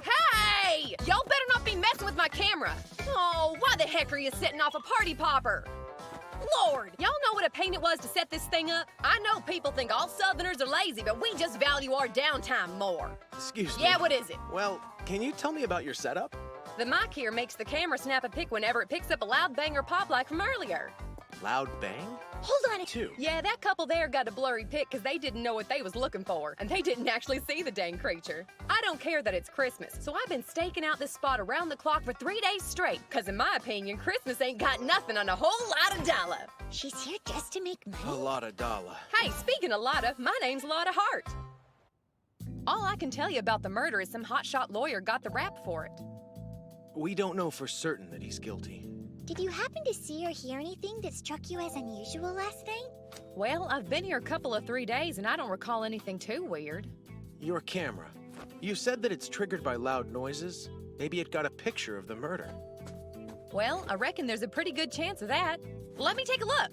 Hey! Y'all better not be messing with my camera. Oh, why the heck are you setting off a party popper? Lord, y'all know what a pain it was to set this thing up? I know people think all Southerners are lazy, but we just value our downtime more. Excuse me. Yeah, what is it? Well, can you tell me about your setup? The mic here makes the camera snap a pic whenever it picks up a loud bang or pop like from earlier. Loud bang? Hold on. Two. Yeah, that couple there got a blurry pic because they didn't know what they was looking for, and they didn't actually see the dang creature. I don't care that it's Christmas, so I've been staking out this spot around the clock for 3 days straight, because in my opinion, Christmas ain't got nothing on a whole lot of dollar. She's here just to make money. A lot of dollar. Hey, speaking of Lotta, my name's Lotta Hart. All I can tell you about the murder is some hotshot lawyer got the rap for it. We don't know for certain that he's guilty. Did you happen to see or hear anything that struck you as unusual last night? Well, I've been here a couple of 3 days, and I don't recall anything too weird. Your camera. You said that it's triggered by loud noises. Maybe it got a picture of the murder. Well, I reckon there's a pretty good chance of that. Let me take a look.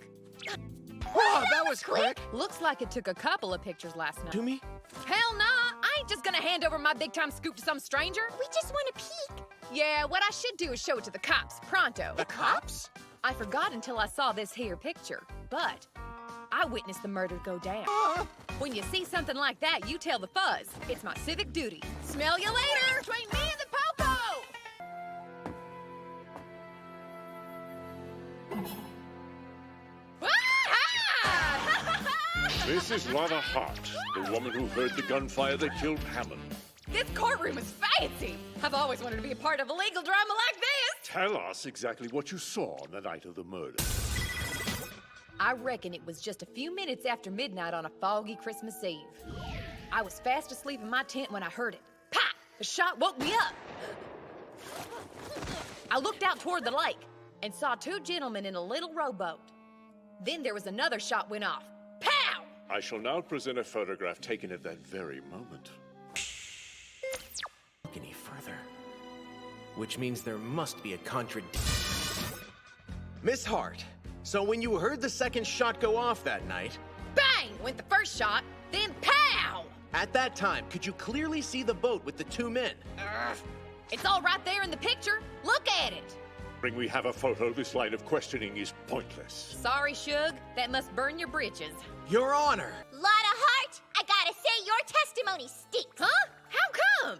Wow, that was quick! Looks like it took a couple of pictures last night. To me? Hell nah! I ain't just gonna hand over my big-time scoop to some stranger. We just want to peek. Yeah, what I should do is show it to the cops, pronto. The cops? I forgot until I saw this here picture, but I witnessed the murder go down. When you see something like that, you tell the fuzz. It's my civic duty. Smell you later! Between me and the popo! This is Lotta Hart, the woman who heard the gunfire that killed Hammond. This courtroom is fancy! I've always wanted to be a part of a legal drama like this! Tell us exactly what you saw on the night of the murder. I reckon it was just a few minutes after midnight on a foggy Christmas Eve. I was fast asleep in my tent when I heard it. Pop! The shot woke me up! I looked out toward the lake and saw two gentlemen in a little rowboat. Then there was another shot went off. Pow! I shall now present a photograph taken at that very moment. Look any further. Which means there must be a contradiction. Miss Hart, so when you heard the second shot go off that night, Bang! Went the first shot, then pow! at that time, could you clearly see the boat with the two men? It's all right there in the picture. Look at it. We have a photo. This line of questioning is pointless. Sorry, Shug. That must burn your britches. Your Honor! Lotta Hart, I gotta say your testimony stinks. Huh? How come?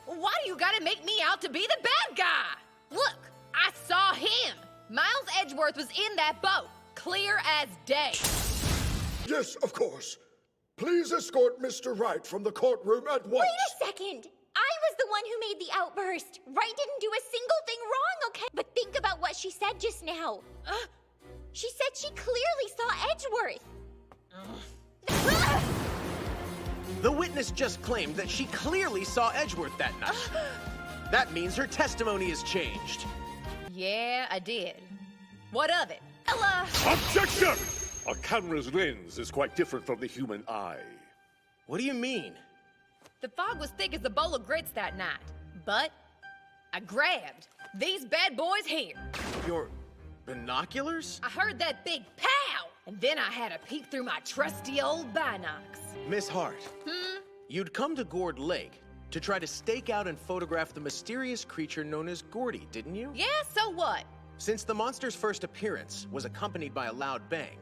Why do you gotta make me out to be the bad guy? Look, I saw him. Miles Edgeworth was in that boat, clear as day. Yes, of course. Please escort Mr. Wright from the courtroom at once. Wait a second. I was the one who made the outburst. Wright didn't do a single thing wrong, okay? But think about what she said just now. She said she clearly saw Edgeworth. The witness just claimed that she clearly saw Edgeworth that night. That means her testimony is changed. Yeah, I did. What of it? Ella! Objection! A camera's lens is quite different from the human eye. What do you mean? The fog was thick as a bowl of grits that night, but I grabbed these bad boys here. Your binoculars? I heard that big pow, and then I had a peek through my trusty old binocs. Miss Hart, you'd come to Gourd Lake to try to stake out and photograph the mysterious creature known as Gordy, didn't you? Yeah, so what? Since the monster's first appearance was accompanied by a loud bang,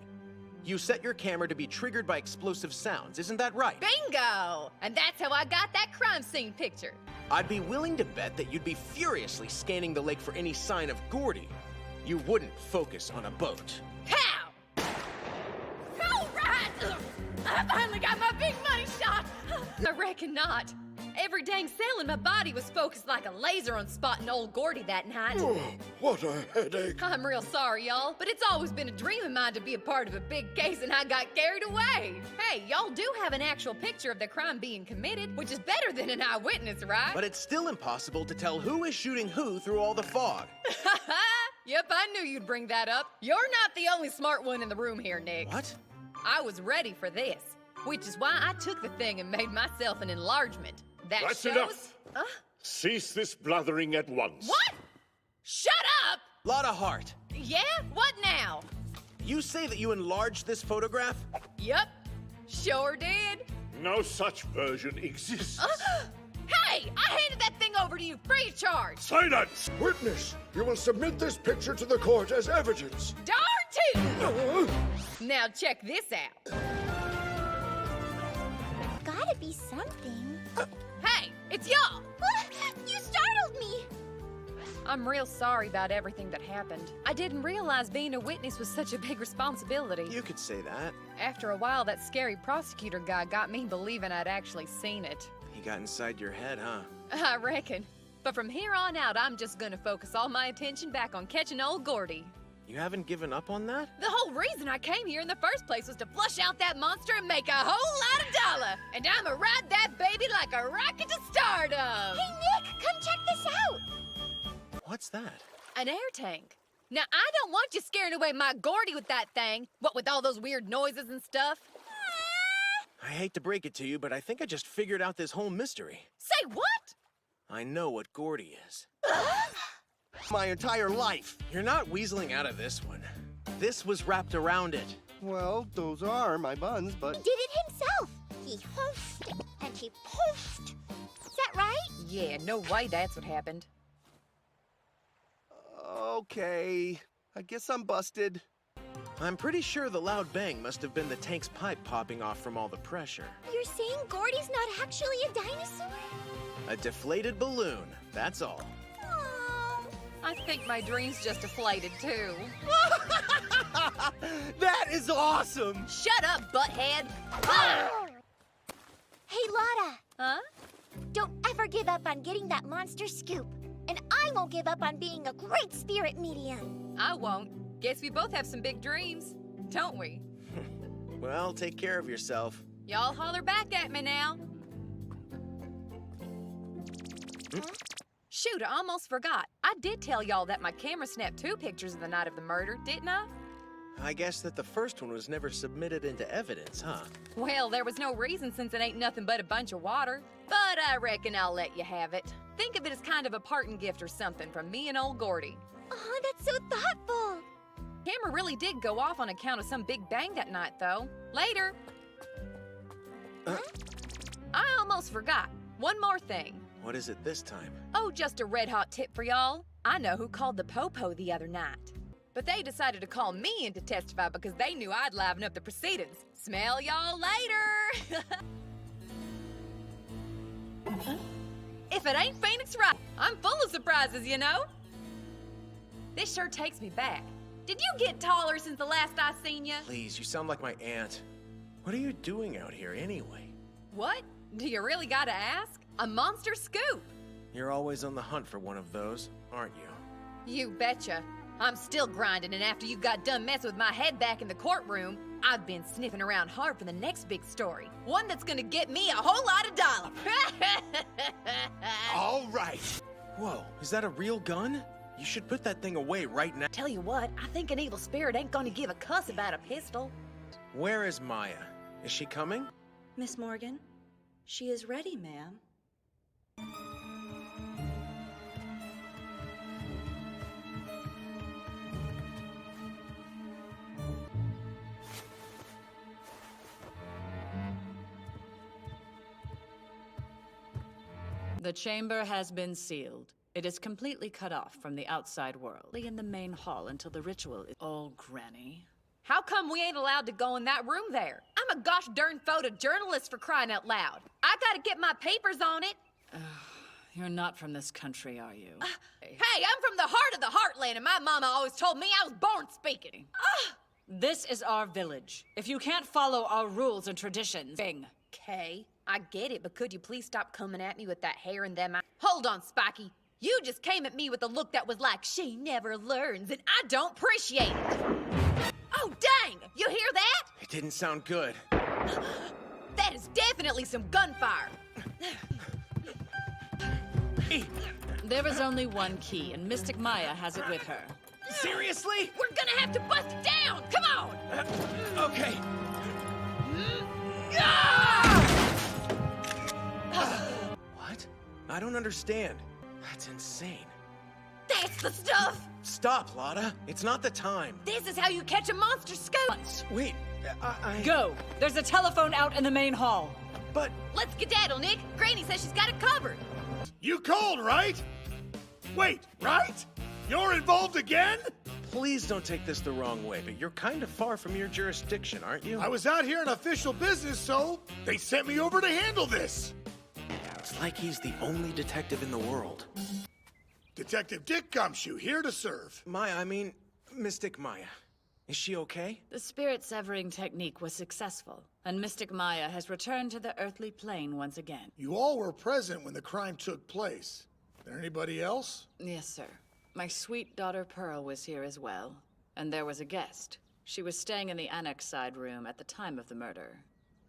you set your camera to be triggered by explosive sounds, isn't that right? Bingo! And that's how I got that crime scene picture. I'd be willing to bet that you'd be furiously scanning the lake for any sign of Gordy. You wouldn't focus on a boat. Pow! All right! I finally got my big money shot! I reckon not. Every dang cell in my body was focused like a laser on spotting old Gordy that night. Oh, what a headache. I'm real sorry, y'all, but it's always been a dream of mine to be a part of a big case and I got carried away. Hey, y'all do have an actual picture of the crime being committed, which is better than an eyewitness, right? But it's still impossible to tell who is shooting who through all the fog. Yep, I knew you'd bring that up. You're not the only smart one in the room here, Nick. What? I was ready for this, which is why I took the thing and made myself an enlargement. That That's shows... enough. Cease this blathering at once. What? Shut up! Lotta Hart, Yeah? What now? you say that you enlarged this photograph? Yep. Sure did. No such version exists. Hey, I handed that thing over to you free of charge. Silence! Witness, you will submit this picture to the court as evidence. Darn tootin'! Now check this out. Gotta be something. Hey, it's y'all. You startled me! I'm real sorry about everything that happened. I didn't realize being a witness was such a big responsibility. You could say that. After a while, that scary prosecutor guy got me believing I'd actually seen it. He got inside your head, huh? I reckon. But from here on out, I'm just gonna focus all my attention back on catching old Gordy. You haven't given up on that? The whole reason I came here in the first place was to flush out that monster and make a whole lot of dollar. And I'ma ride that baby like a rocket to stardom. Hey, Nick, come check this out! What's that? An air tank. Now, I don't want you scaring away my Gordy with that thing. What with all those weird noises and stuff. I hate to break it to you, but I think I just figured out this whole mystery. Say what? I know what Gordy is. My entire life. You're not weaseling out of this one. This was wrapped around it. Well, those are my buns, He but... did it himself. He hoofed and he poofed. Is that right? Yeah, no way that's what happened. Okay, I guess I'm busted. I'm pretty sure the loud bang must have been the tank's pipe popping off from all the pressure. You're saying Gordy's not actually a dinosaur? A deflated balloon, that's all. Oh. I think my dreams just deflated too. That is awesome! Shut up, butthead! Hey, Lotta, Huh? don't ever give up on getting that monster scoop. And I won't give up on being a great spirit medium. I won't. Guess we both have some big dreams, don't we? Well, take care of yourself. Y'all holler back at me now. Shoot, I almost forgot. I did tell y'all that my camera snapped 2 pictures of the night of the murder, didn't I? I guess that the first one was never submitted into evidence, huh? Well, there was no reason since it ain't nothing but a bunch of water. But I reckon I'll let you have it. Think of it as kind of a parting gift or something from me and old Gordy. Oh, that's so thoughtful. Camera really did go off on account of some big bang that night, though. Later. I almost forgot. One more thing. What is it this time? Oh, just a red-hot tip for y'all. I know who called the Popo the other night. But they decided to call me in to testify because they knew I'd liven up the proceedings. Smell y'all later! If it ain't Phoenix Wright, I'm full of surprises, you know? This sure takes me back. Did you get taller since the last I seen you? Please, you sound like my aunt. What are you doing out here anyway? What? Do you really gotta ask? A monster scoop! You're always on the hunt for one of those, aren't you? You betcha. I'm still grinding, and after you got done messing with my head back in the courtroom, I've been sniffing around hard for the next big story. One that's gonna get me a whole lot of dollars. All right. Whoa, is that a real gun? You should put that thing away right now. Tell you what, I think an evil spirit ain't gonna give a cuss about a pistol. Where is Maya? Is she coming? Miss Morgan, she is ready, ma'am. The chamber has been sealed. It is completely cut off from the outside world. In the main hall until the ritual is... Oh, Granny. How come we ain't allowed to go in that room there? I'm a gosh darn photojournalist for crying out loud. I gotta get my papers on it. You're not from this country, are you? Hey, I'm from the heart of the heartland, and my mama always told me I was born speaking. This is our village. If you can't follow our rules and traditions, bing. Okay, I get it, but could you please stop coming at me with that hair and them eyes? Hold on, Spiky. You just came at me with a look that was like, she never learns, and I don't appreciate it. Oh, dang! You hear that? It didn't sound good. That is definitely some gunfire. There is only one key, and Mystic Maya has it with her. Seriously? We're gonna have to bust it down! Come on! Okay. What? I don't understand. That's insane. That's the stuff! Stop, Lotta. It's not the time. This is how you catch a monster scoop! Wait, Go! There's a telephone out in the main hall. But... Let's skedaddle, Nick. Granny says she's got it covered. You called, right? Wait, right? You're involved again? Please don't take this the wrong way, but you're kind of far from your jurisdiction, aren't you? I was out here in official business, so they sent me over to handle this. It's like he's the only detective in the world. Detective Dick Gumshoe, here to serve. Mystic Maya. Is she okay? The spirit severing technique was successful, and Mystic Maya has returned to the earthly plane once again. You all were present when the crime took place. There anybody else? Yes, sir. My sweet daughter Pearl was here as well, and there was a guest. She was staying in the annex side room at the time of the murder.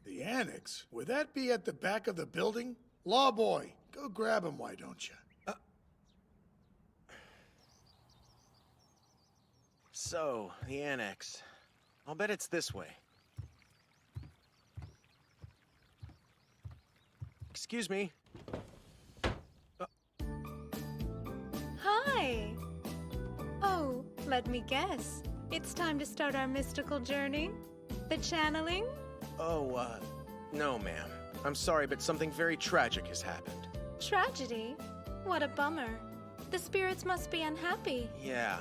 The annex? Would that be at the back of the building? Law boy, go grab him, why don't you? So, the annex. I'll bet it's this way. Excuse me. Hi. Oh, let me guess. It's time to start our mystical journey? The channeling? Oh, no, ma'am. I'm sorry, but something very tragic has happened. Tragedy? What a bummer. The spirits must be unhappy. Yeah.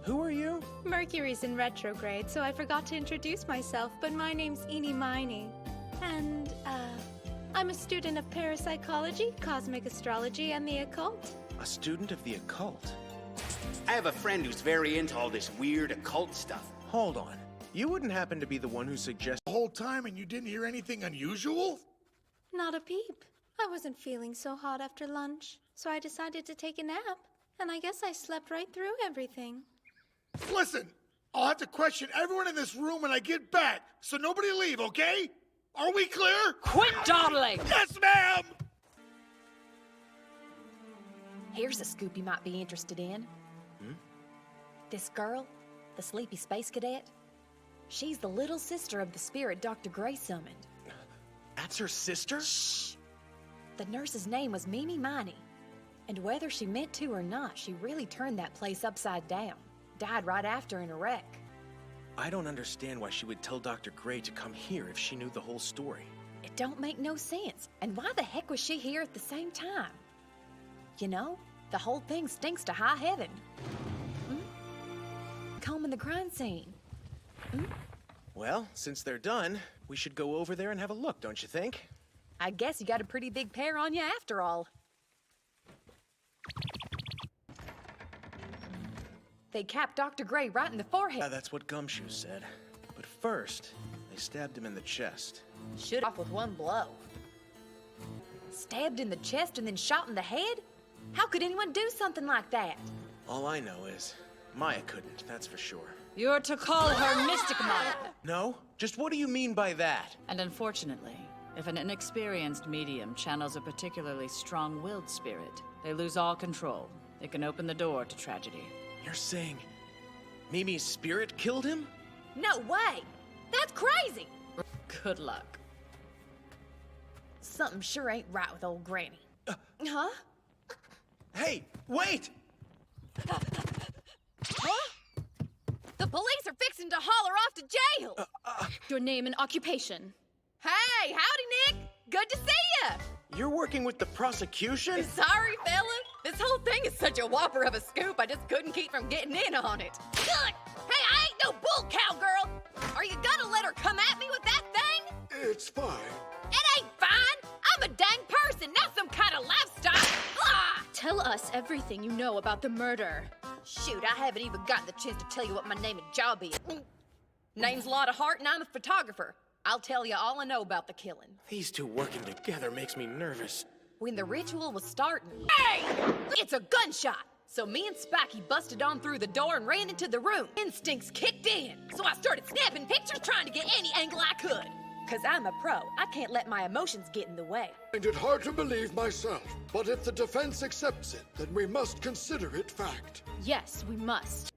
Who are you? Mercury's in retrograde, so I forgot to introduce myself, but my name's Eenie Miney. And, I'm a student of parapsychology, cosmic astrology, and the occult. A student of the occult? I have a friend who's very into all this weird occult stuff. Hold on. You wouldn't happen to be the one who suggested The whole time and you didn't hear anything unusual? Not a peep. I wasn't feeling so hot after lunch, so I decided to take a nap, and I guess I slept right through everything. Listen, I'll have to question everyone in this room when I get back, so nobody leave, okay? Are we clear? Quit dawdling! Yes, ma'am! Here's a scoop you might be interested in. This girl, the sleepy space cadet, she's the little sister of the spirit Dr. Gray summoned. That's her sister? Shh! The nurse's name was Mimi Miney, and whether she meant to or not, she really turned that place upside down. Died right after in a wreck. I don't understand why she would tell Dr. Gray to come here if she knew the whole story. It don't make no sense. And why the heck was she here at the same time? You know, the whole thing stinks to high heaven. Combing the crime scene. Well, since they're done, we should go over there and have a look, don't you think? I guess you got a pretty big pair on you after all. They capped Dr. Gray right in the forehead. Yeah, that's what Gumshoe said. But first, they stabbed him in the chest. Shoot off with one blow. Stabbed in the chest and then shot in the head? How could anyone do something like that? All I know is, Maya couldn't, that's for sure. You're to call her Mystic Maya. No? Just what do you mean by that? And unfortunately, if an inexperienced medium channels a particularly strong-willed spirit, they lose all control. It can open the door to tragedy. You're saying Mimi's spirit killed him? No way! That's crazy! Good luck. Something sure ain't right with old Granny. Huh? Hey, wait! Huh? The police are fixing to haul her off to jail! Your name and occupation. Hey, howdy, Nick! Good to see ya! You're working with the prosecution? Sorry, fella. This whole thing is such a whopper of a scoop, I just couldn't keep from getting in on it. Ugh! Hey, I ain't no bull cow, girl! Are you gonna let her come at me with that thing? It's fine. It ain't fine! I'm a dang person, not some kind of lifestyle! Ah! Tell us everything you know about the murder. Shoot, I haven't even gotten the chance to tell you what my name and job is. Name's Lotta Hart, and I'm a photographer. I'll tell you all I know about the killing. These two working together makes me nervous. When the ritual was starting, hey! It's a gunshot! So me and Spiky busted on through the door and ran into the room. Instincts kicked in, so I started snapping pictures trying to get any angle I could. Cause I'm a pro, I can't let my emotions get in the way. I find it hard to believe myself, but if the defense accepts it, then we must consider it fact. Yes, we must.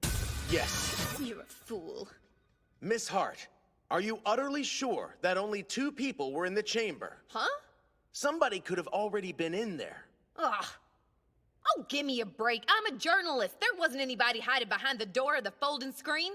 Yes. You're a fool. Miss Hart, are you utterly sure that only 2 people were in the chamber? Huh? Somebody could have already been in there. Ugh. Oh, give me a break. I'm a journalist. There wasn't anybody hiding behind the door or the folding screen.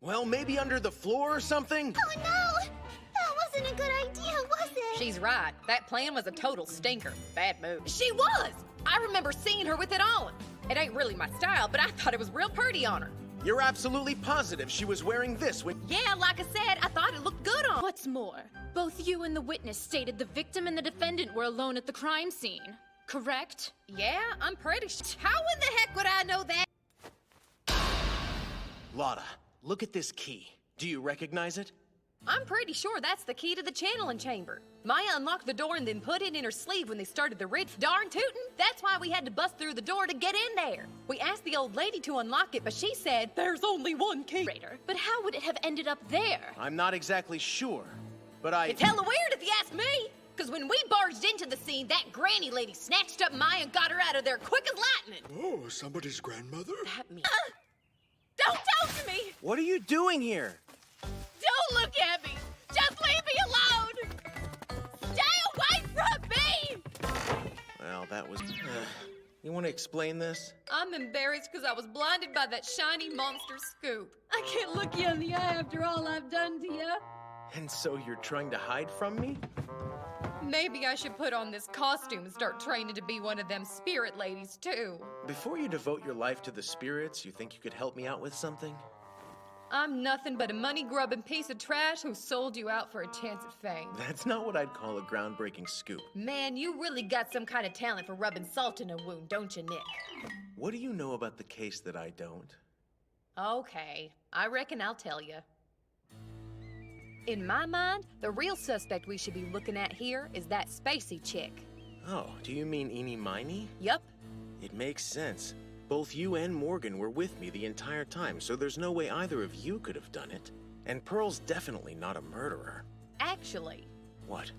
Well, maybe under the floor or something? Oh no! That wasn't a good idea, was it? She's right. That plan was a total stinker. Bad move. She was! I remember seeing her with it on. It ain't really my style, but I thought it was real pretty on her. You're absolutely positive she was wearing this when... Yeah, like I said, I thought it looked good on. What's more, both you and the witness stated the victim and the defendant were alone at the crime scene, correct? Yeah, I'm pretty sure. How in the heck would I know that? Lotta, look at this key. Do you recognize it? I'm pretty sure that's the key to the channeling chamber. Maya unlocked the door and then put it in her sleeve when they started the rig. Darn tootin', that's why we had to bust through the door to get in there. We asked the old lady to unlock it, but she said, there's only one key. But how would it have ended up there? I'm not exactly sure, but It's hella weird if you ask me. Because when we barged into the scene, that granny lady snatched up Maya and got her out of there quick as lightning. Oh, somebody's grandmother? That me. Don't talk to me! What are you doing here? Don't look at me! Just leave me alone! Stay away from me! Well, that was... you want to explain this? I'm embarrassed because I was blinded by that shiny monster scoop. I can't look you in the eye after all I've done to you. And so you're trying to hide from me? Maybe I should put on this costume and start training to be one of them spirit ladies, too. Before you devote your life to the spirits, you think you could help me out with something? I'm nothing but a money-grubbing piece of trash who sold you out for a chance at fame. That's not what I'd call a groundbreaking scoop. Man, you really got some kind of talent for rubbing salt in a wound, don't you, Nick? What do you know about the case that I don't? Okay, I reckon I'll tell you. In my mind, the real suspect we should be looking at here is that spacey chick. Oh, do you mean Eeny Miney? Yup. It makes sense. Both you and Morgan were with me the entire time, so there's no way either of you could have done it. And Pearl's definitely not a murderer. Actually, What?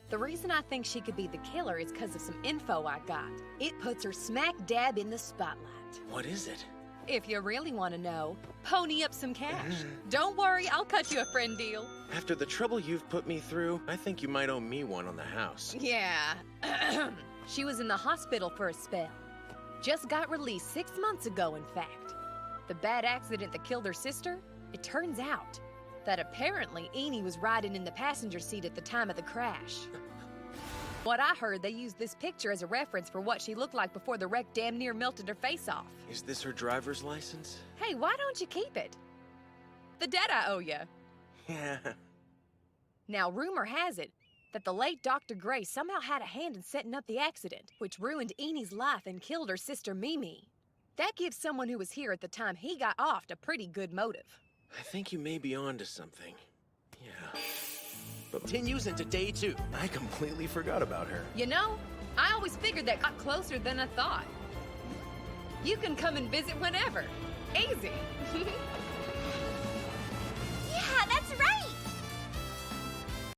the reason I think she could be the killer is because of some info I got. It puts her smack dab in the spotlight. What is it? If you really want to know, pony up some cash. Don't worry, I'll cut you a friend deal. After the trouble you've put me through, I think you might owe me one on the house. Yeah. She was in the hospital for a spell. Just got released 6 months ago, in fact. The bad accident that killed her sister, it turns out that apparently Eenie was riding in the passenger seat at the time of the crash. What I heard, they used this picture as a reference for what she looked like before the wreck damn near melted her face off. Is this her driver's license? Hey, why don't you keep it? The debt I owe you. Yeah. Now, rumor has it that the late Dr. Gray somehow had a hand in setting up the accident, which ruined Enie's life and killed her sister Mimi. That gives someone who was here at the time he got offed a pretty good motive. I think you may be onto something. Yeah. But continues into day 2. I completely forgot about her. You know, I always figured that got closer than I thought. You can come and visit whenever. Easy.